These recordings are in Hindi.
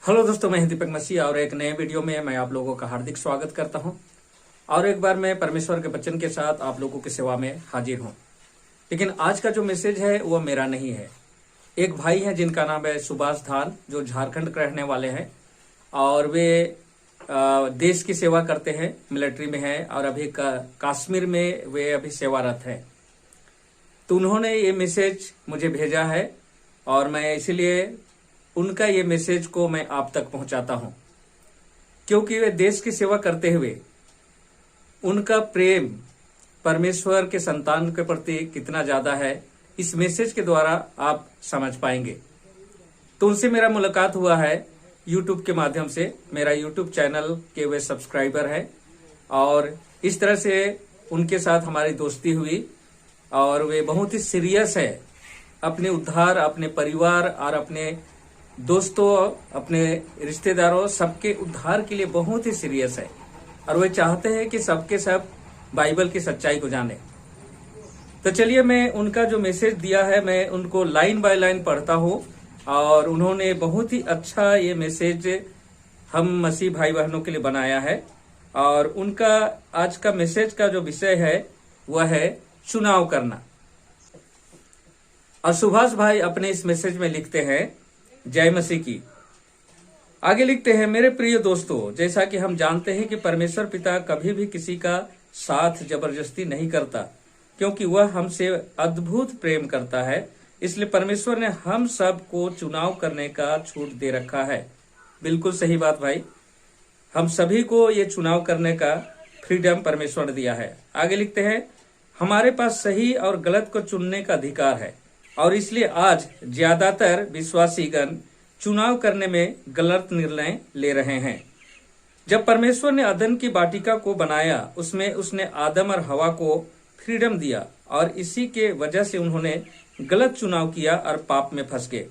हेलो दोस्तों, मैं दीपक मसीह और एक नए वीडियो में मैं आप लोगों का हार्दिक स्वागत करता हूं। और एक बार मैं परमेश्वर के वचन के साथ आप लोगों की सेवा में हाजिर हूं। लेकिन आज का जो मैसेज है वो मेरा नहीं है। एक भाई है जिनका नाम है सुभाष धाल, जो झारखंड के रहने वाले हैं और वे देश की सेवा करते हैं, मिलिट्री में है और अभी कश्मीर में वे अभी सेवारत है। तो उन्होंने ये मैसेज मुझे भेजा है और मैं इसीलिए उनका ये मैसेज को मैं आप तक पहुंचाता हूं, क्योंकि वे देश की सेवा करते हुए उनका प्रेम परमेश्वर के संतान के प्रति कितना ज्यादा है, इस मैसेज के द्वारा आप समझ पाएंगे। तो उनसे मेरा मुलाकात हुआ है यूट्यूब के माध्यम से। मेरा यूट्यूब चैनल के वे सब्सक्राइबर है और इस तरह से उनके साथ हमारी दोस्ती हुई और वे बहुत ही सीरियस है अपने उद्धार, अपने परिवार और अपने दोस्तों, अपने रिश्तेदारों, सबके उद्धार के लिए बहुत ही सीरियस है और वे चाहते हैं कि सबके सब बाइबल की सच्चाई को जाने। तो चलिए, मैं उनका जो मैसेज दिया है मैं उनको लाइन बाय लाइन पढ़ता हूँ और उन्होंने बहुत ही अच्छा ये मैसेज हम मसीह भाई बहनों के लिए बनाया है। और उनका आज का मैसेज का जो विषय है वह है चुनाव करना। और सुभाष भाई अपने इस मैसेज में लिखते हैं, जय मसीह की। आगे लिखते हैं, मेरे प्रिय दोस्तों, जैसा कि हम जानते हैं कि परमेश्वर पिता कभी भी किसी का साथ जबरदस्ती नहीं करता, क्योंकि वह हमसे अद्भुत प्रेम करता है। इसलिए परमेश्वर ने हम सब को चुनाव करने का छूट दे रखा है। बिल्कुल सही बात भाई, हम सभी को ये चुनाव करने का फ्रीडम परमेश्वर ने दिया है। आगे लिखते हैं, हमारे पास सही और गलत को चुनने का अधिकार है और इसलिए आज ज्यादातर विश्वासीगण चुनाव करने में गलत निर्णय ले रहे हैं। जब परमेश्वर ने अदन की वाटिका को बनाया, उसमें उसने आदम और हवा को फ्रीडम दिया और इसी के वजह से उन्होंने गलत चुनाव किया और पाप में फंस गए।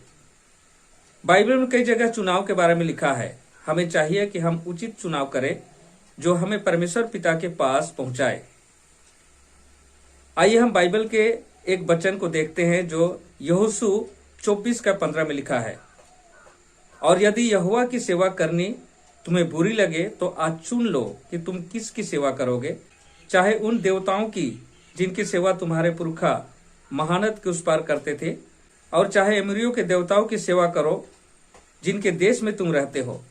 बाइबल में कई जगह चुनाव के बारे में लिखा है। हमें चाहिए कि हम उचित चुनाव करें जो हमें परमेश्वर पिता के पास पहुंचाए। आइए हम बाइबल के एक वचन को देखते हैं जो यहोशू 24:15 में लिखा है, और यदि यहोवा की सेवा करनी तुम्हें बुरी लगे तो आज चुन लो कि तुम किसकी सेवा करोगे, चाहे उन देवताओं की जिनकी सेवा तुम्हारे पुरखा महानद के उस पार करते थे, और चाहे अमीरियों के देवताओं की सेवा करो जिनके देश में तुम रहते हो।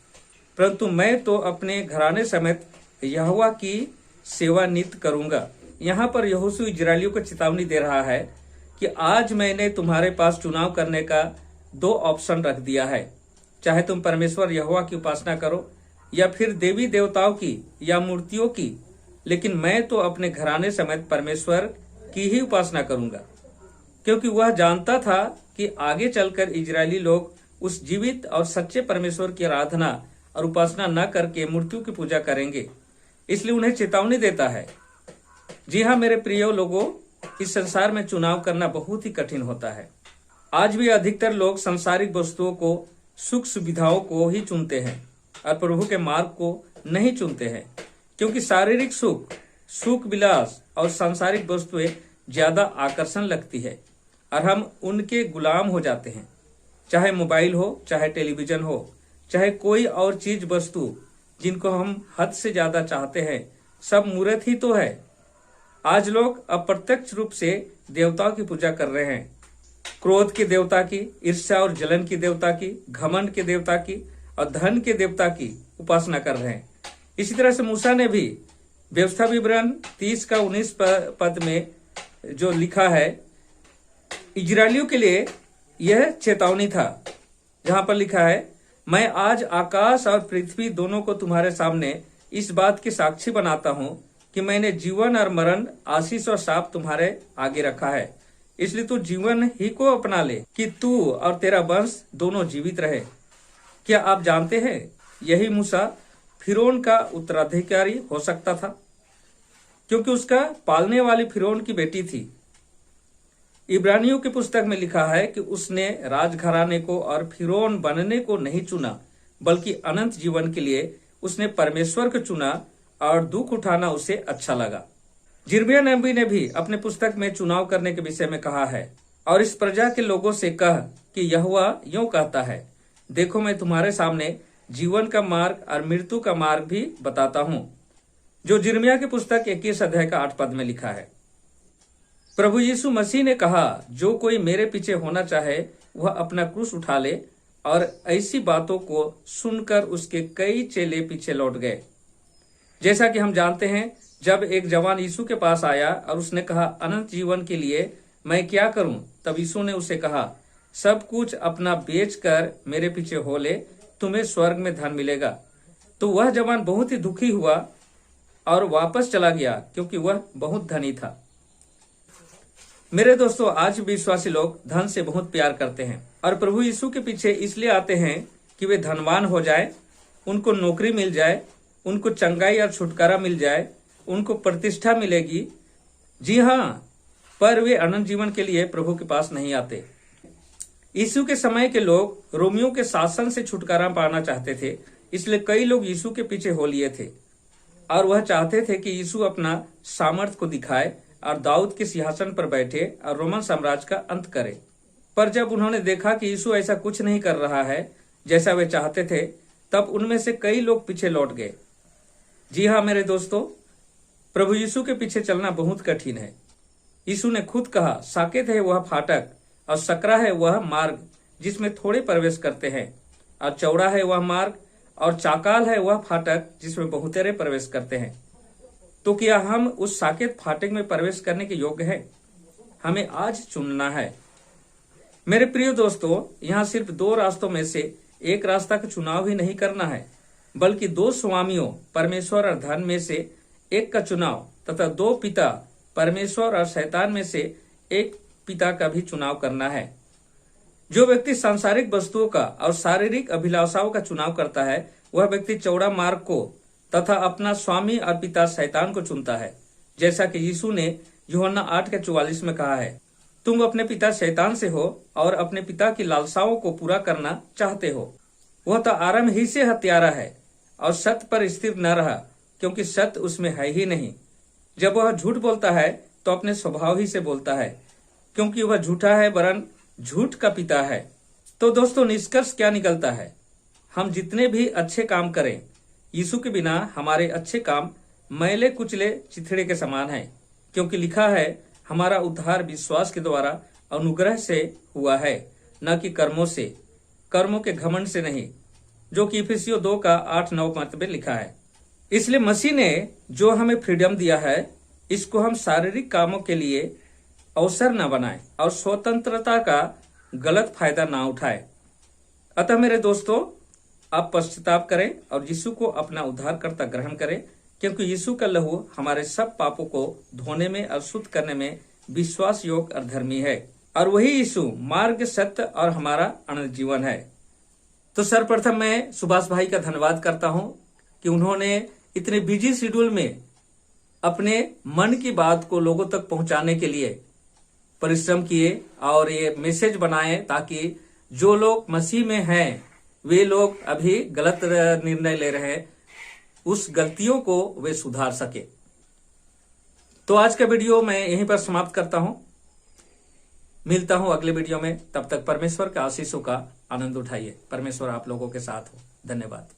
परंतु मैं तो अपने घराने समेत यहोवा की सेवा नित्य करूंगा। यहाँ पर यहोशू इजरायलियों को चेतावनी दे रहा है कि आज मैंने तुम्हारे पास चुनाव करने का 2 ऑप्शन रख दिया है, चाहे तुम परमेश्वर यहोवा की उपासना करो या फिर देवी देवताओं की या मूर्तियों की, लेकिन मैं तो अपने घराने समेत परमेश्वर की ही उपासना करूंगा। क्योंकि वह जानता था कि आगे चलकर इजरायली लोग उस जीवित और सच्चे परमेश्वर की आराधना और उपासना न करके मूर्तियों की पूजा करेंगे, इसलिए उन्हें चेतावनी देता है। जी हाँ मेरे प्रिय लोगों, इस संसार में चुनाव करना बहुत ही कठिन होता है। आज भी अधिकतर लोग सांसारिक वस्तुओं को, सुख सुविधाओं को ही चुनते हैं और प्रभु के मार्ग को नहीं चुनते हैं, क्योंकि शारीरिक सुख, सुख विलास और सांसारिक वस्तुएं ज्यादा आकर्षण लगती है और हम उनके गुलाम हो जाते हैं। चाहे मोबाइल हो, चाहे टेलीविजन हो, चाहे कोई और चीज वस्तु जिनको हम हद से ज्यादा चाहते हैं, सब मूर्त ही तो है। आज लोग अप्रत्यक्ष रूप से देवताओं की पूजा कर रहे हैं। क्रोध के देवता की, ईर्ष्या और जलन की देवता की, घमंड के देवता की और धन के देवता की उपासना कर रहे हैं। इसी तरह से मूसा ने भी व्यवस्था विवरण 30:19 पद में जो लिखा है, इजरायलियों के लिए यह चेतावनी था, जहां पर लिखा है, मैं आज आकाश और पृथ्वी दोनों को तुम्हारे सामने इस बात की साक्षी बनाता हूं कि मैंने जीवन और मरण, आशीष और शाप तुम्हारे आगे रखा है। इसलिए तू जीवन ही को अपना ले कि तू और तेरा वंश दोनों जीवित रहे। क्या आप जानते हैं, यही मूसा फिरौन का उत्तराधिकारी हो सकता था, क्योंकि उसका पालने वाली फिरौन की बेटी थी। इब्रानियों की पुस्तक में लिखा है कि उसने राजघराने को और फिरौन बनने को नहीं चुना, बल्कि अनंत जीवन के लिए उसने परमेश्वर को चुना और दुख उठाना उसे अच्छा लगा। यिर्मयाह नबी ने भी अपने पुस्तक में चुनाव करने के विषय में कहा है, और इस प्रजा के लोगों से कह कि यहोवा यूं कहता है, देखो मैं तुम्हारे सामने जीवन का मार्ग और मृत्यु का मार्ग भी बताता हूं, जो यिर्मयाह की पुस्तक 21 अध्याय का 8 पद में लिखा है। प्रभु यीशु मसीह ने कहा, जो कोई मेरे पीछे होना चाहे वह अपना क्रूस उठा ले, और ऐसी बातों को सुनकर उसके कई चेले पीछे लौट गए। जैसा कि हम जानते हैं, जब एक जवान यीशु के पास आया और उसने कहा, अनंत जीवन के लिए मैं क्या करूं? तब यीशु ने उसे कहा, सब कुछ अपना बेचकर मेरे पीछे हो ले, तुम्हें स्वर्ग में धन मिलेगा। तो वह जवान बहुत ही दुखी हुआ और वापस चला गया, क्योंकि वह बहुत धनी था। मेरे दोस्तों, आज विश्वासी लोग धन से बहुत प्यार करते हैं और प्रभु यीशु के पीछे इसलिए आते हैं कि वे धनवान हो जाए, उनको नौकरी मिल जाए, उनको चंगाई और छुटकारा मिल जाए, उनको प्रतिष्ठा मिलेगी। जी हाँ, पर वे अनंत जीवन के लिए प्रभु के पास नहीं आते। यीशु के समय के लोग रोमियों के शासन से छुटकारा पाना चाहते थे, इसलिए कई लोग यीशु के पीछे हो लिए थे और वह चाहते थे कि यीशु अपना सामर्थ को दिखाए और दाऊद के सिंहासन पर बैठे और रोमन साम्राज्य का अंत करे। पर जब उन्होंने देखा कि यीशु ऐसा कुछ नहीं कर रहा है जैसा वे चाहते थे, तब उनमें से कई लोग पीछे लौट गए। जी हाँ मेरे दोस्तों, प्रभु यीशु के पीछे चलना बहुत कठिन है। यीशु ने खुद कहा, साकेत है वह फाटक और सकरा है वह मार्ग जिसमें थोड़े प्रवेश करते हैं, और चौड़ा है वह मार्ग और चाकाल है वह फाटक जिसमें बहुतेरे प्रवेश करते हैं। तो क्या हम उस साकेत फाटक में प्रवेश करने के योग्य हैं? हमें आज चुनना है। मेरे प्रिय दोस्तों, यहाँ सिर्फ दो रास्तों में से एक रास्ता का चुनाव ही नहीं करना है, बल्कि दो स्वामियों परमेश्वर और धन में से एक का चुनाव तथा दो पिता परमेश्वर और शैतान में से एक पिता का भी चुनाव करना है। जो व्यक्ति सांसारिक वस्तुओं का और शारीरिक अभिलाषाओं का चुनाव करता है, वह व्यक्ति चौड़ा मार्ग को तथा अपना स्वामी और पिता शैतान को चुनता है। जैसा कि यीशु ने यूहन्ना 8:44 में कहा है, तुम अपने पिता शैतान से हो और अपने पिता की लालसाओं को पूरा करना चाहते हो। वह तो आरंभ ही से हत्यारा है और सत्य पर स्थिर न रहा, क्योंकि सत्य उसमें है ही नहीं। जब वह झूठ बोलता है तो अपने स्वभाव ही से बोलता है, क्योंकि वह झूठा है, वरन झूठ का पिता है। तो दोस्तों, निष्कर्ष क्या निकलता है? हम जितने भी अच्छे काम करें, यीशु के बिना हमारे अच्छे काम मैले कुचले चिथड़े के समान है, क्योंकि लिखा है, हमारा उद्धार विश्वास के द्वारा अनुग्रह से हुआ है, न कि कर्मों से, कर्मों के घमंड से नहीं, जो कि इफिसियों 2:8-9 पद में लिखा है। इसलिए मसीह ने जो हमें फ्रीडम दिया है, इसको हम शारीरिक कामों के लिए अवसर न बनाएं और स्वतंत्रता का गलत फायदा ना उठाएं। अतः मेरे दोस्तों, आप पश्चाताप करें और यीशु को अपना उद्धारकर्ता ग्रहण करें, क्योंकि यीशु का लहू हमारे सब पापों को धोने में और शुद्ध करने में विश्वास योग्य और धर्मी है, और वही यीशु मार्ग, सत्य और हमारा अनंत जीवन है। तो सर्वप्रथम मैं सुभाष भाई का धन्यवाद करता हूं कि उन्होंने इतने बिजी शेड्यूल में अपने मन की बात को लोगों तक पहुंचाने के लिए परिश्रम किए और ये मैसेज बनाए, ताकि जो लोग मसीह में हैं वे लोग अभी गलत निर्णय ले रहे हैं, उस गलतियों को वे सुधार सके। तो आज का वीडियो मैं यहीं पर समाप्त करता हूं। मिलता हूं अगले वीडियो में। तब तक परमेश्वर के आशीषों का आनंद उठाइए। परमेश्वर आप लोगों के साथ हो। धन्यवाद।